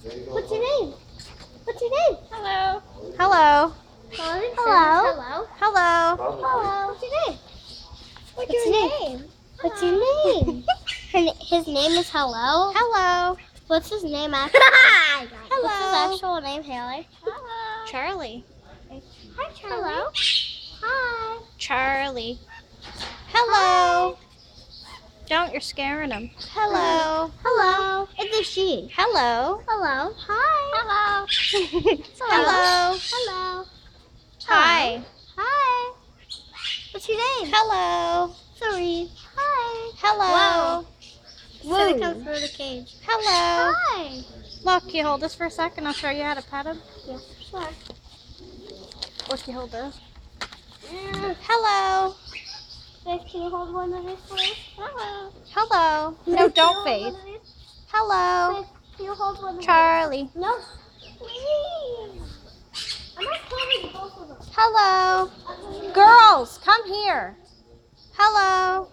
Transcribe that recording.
What's your name? What's your name? Hello. Hello. Hello. Hello. Hello. What's your name? What's your name? What's your name? His name is Hello. Hello. What's his name actually? Hello. What's his actual name, Haley? Hello. Charlie. Hi, Charlie. Hello. Hi. Charlie. Hello. Don't, you're scaring him. Hello. Hello. It's a she. Hello. Hello. Hi. Hello. Hello. Hello. Hello. Hi. Hi. What's your name? Hello. Sorry. Hi. Hello. Whoa. Should I come through the cage? Hello. Hi. Look, you hold this for a second. I'll show you how to pet him. Yeah, sure. Or if you hold this. Hello. Can you hold one of these, please? Hello. Hello. No, Can you don't hold face. one of these? Hello. Can you hold one of Charlie. these? No. Please. I'm not holding both of them. Hello. Girls, come here. Hello.